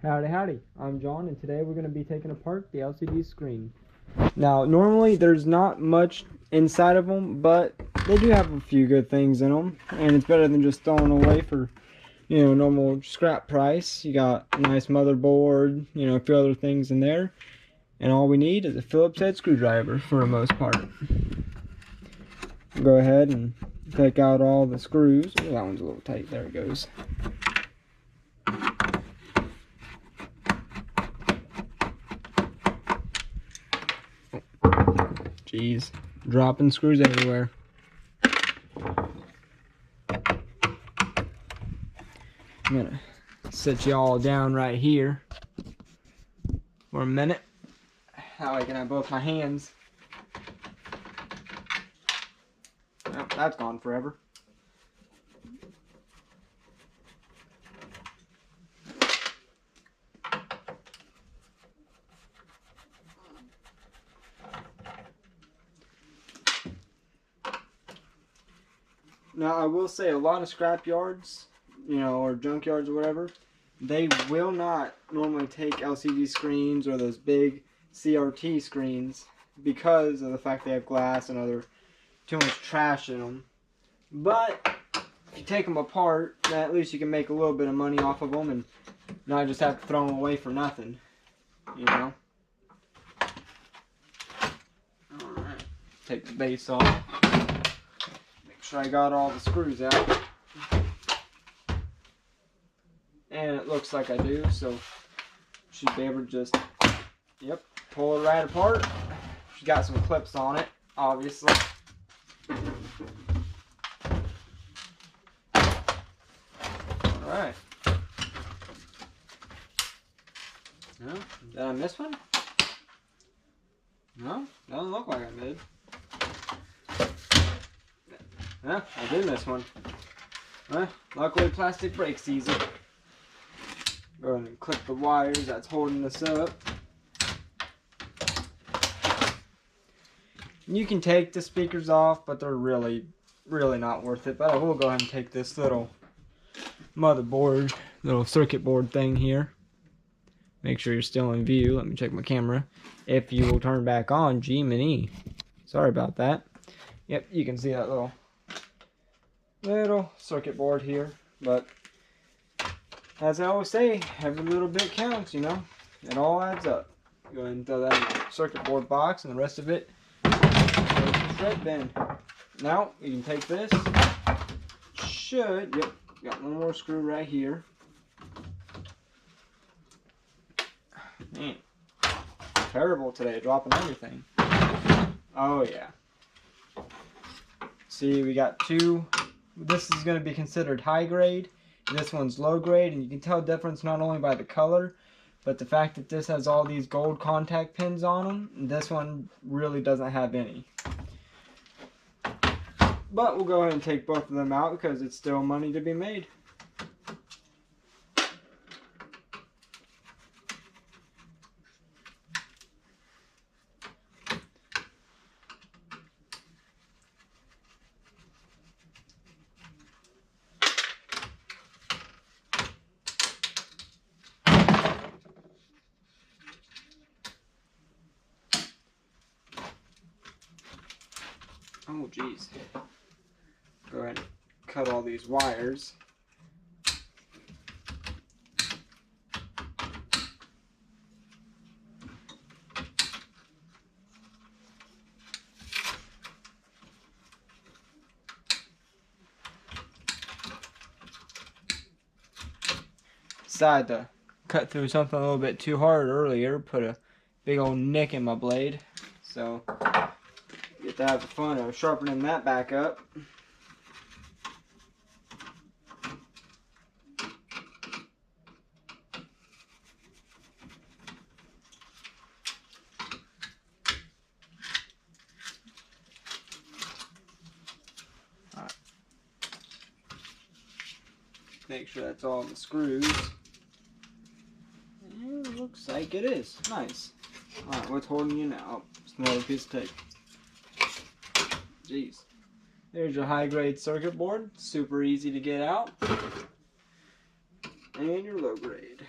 Howdy howdy, I'm John, and today we're going to be taking apart the LCD screen. Now normally there's not much inside of them, but they do have a few good things in them, and it's better than just throwing away for, normal scrap price. You got a nice motherboard, a few other things in there, and all we need is a Phillips head screwdriver for the most part. Go ahead and take out all the screws. Oh, that one's a little tight, there it goes. Jeez, dropping screws everywhere. I'm gonna sit you all down right here for a minute. That way I can have both my hands. Oh, that's gone forever. Now, I will say a lot of scrap yards, or junk yards or whatever, they will not normally take LCD screens or those big CRT screens because of the fact they have glass and too much trash in them. But if you take them apart, then at least you can make a little bit of money off of them and not just have to throw them away for nothing, Alright, take the base off. Sure I got all the screws out, and it looks like I do, so should be able to just pull it right apart. She's got some clips on it, obviously. Alright. No? Did I miss one? No? Doesn't look like I did. Yeah, I did miss one. Well, luckily plastic breaks easy. Go ahead and clip the wires that's holding this up. You can take the speakers off, but they're really not worth it. But I will go ahead and take this little motherboard, little circuit board thing here. Make sure you're still in view. Let me check my camera. If you will turn back on, G-Mini. Sorry about that. Yep, you can see that little circuit board here, but as I always say, every little bit counts, it all adds up. Go ahead and throw that in the circuit board box, and the rest of it goes to the shred bin. Now you can take this, got one more screw right here. Man, terrible today, dropping everything. Oh yeah. See, we got two. This is going to be considered high grade. This one's low grade, and you can tell difference not only by the color, but the fact that this has all these gold contact pins on them. And this one really doesn't have any. But we'll go ahead and take both of them out because it's still money to be made. Oh geez. Go ahead and cut all these wires. Decided to cut through something a little bit too hard earlier, put a big old nick in my blade, so get to have the fun of sharpening that back up. Alright. Make sure that's all the screws. And it looks like it is. Nice. Alright, what's holding you now? Oh, it's another piece of tape. Jeez. There's your high grade circuit board. Super easy to get out. And your low grade.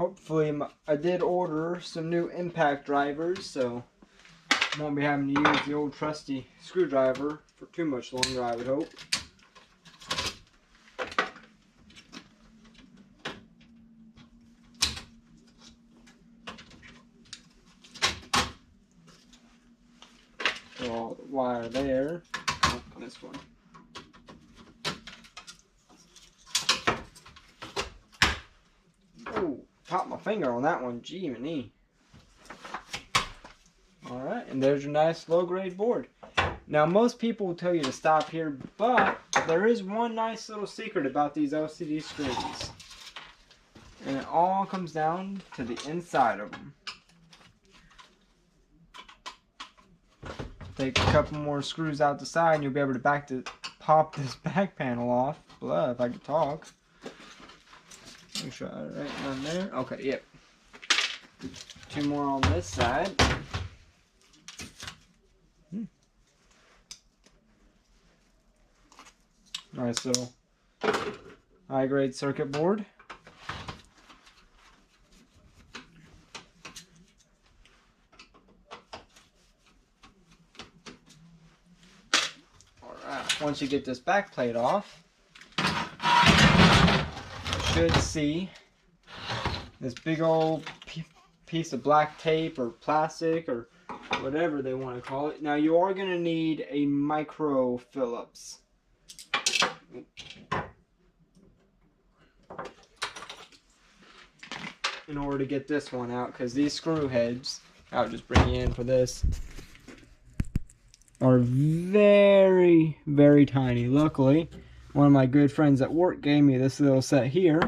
hopefully I did order some new impact drivers, so won't be having to use the old trusty screwdriver for too much longer, I would hope. All the wire there. Oh, this one. Oh, popped my finger on that one. Gee, and E. Alright, and there's your nice low grade board. Now, most people will tell you to stop here, but there is one nice little secret about these LCD screens. And it all comes down to the inside of them. Take a couple more screws out the side and you'll be able to pop this back panel off. Blah, if I could talk. Make sure I right on there. Okay, yep. Two more on this side. Nice little high grade circuit board. Alright, once you get this back plate off, you should see this big old piece of black tape or plastic or whatever they want to call it. Now you are going to need a micro Phillips. In order to get this one out, because these screw heads, I'll just bring you in for this, are very, very tiny. Luckily, one of my good friends at work gave me this little set here.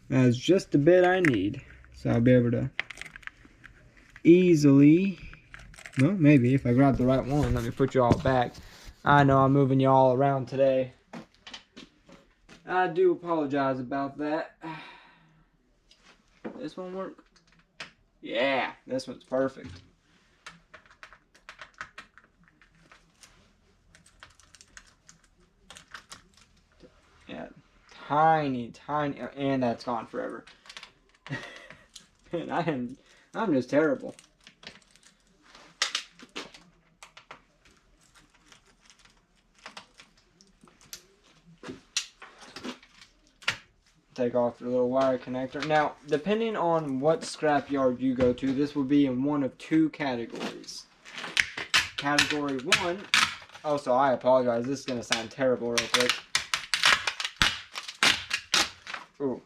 That's just the bit I need. So I'll be able to easily, well, maybe if I grab the right one. Let me put you all back. I know I'm moving you all around today. I do apologize about that. This one work? Yeah, this one's perfect. Yeah, tiny, and that's gone forever. Man, I'm just terrible. Take off your little wire connector. Now, depending on what scrapyard you go to, this will be in one of two categories. Category 1, oh, so I apologize, this is going to sound terrible real quick. Ooh.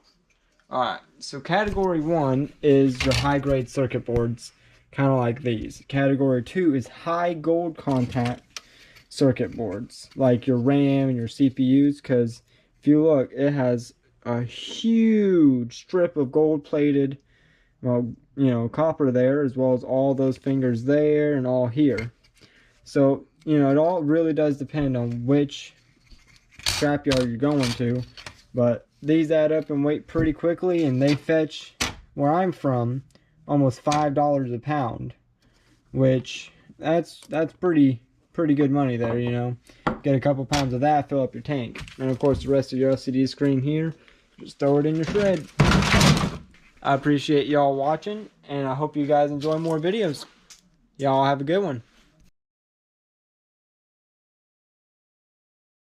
Alright, so category 1 is your high grade circuit boards, kind of like these. Category 2 is high gold contact circuit boards, like your RAM and your CPUs, because if you look, it has a huge strip of gold plated, well, you know, copper there, as well as all those fingers there and all here. So, you know, it all really does depend on which scrapyard you're going to, but these add up and weight pretty quickly, and they fetch, where I'm from, almost $5 a pound, which that's pretty good money there, you know. Get a couple pounds of that, fill up your tank, and of course the rest of your LCD screen here, just throw it in your shred. I appreciate y'all watching, and I hope you guys enjoy more videos. Y'all have a good one.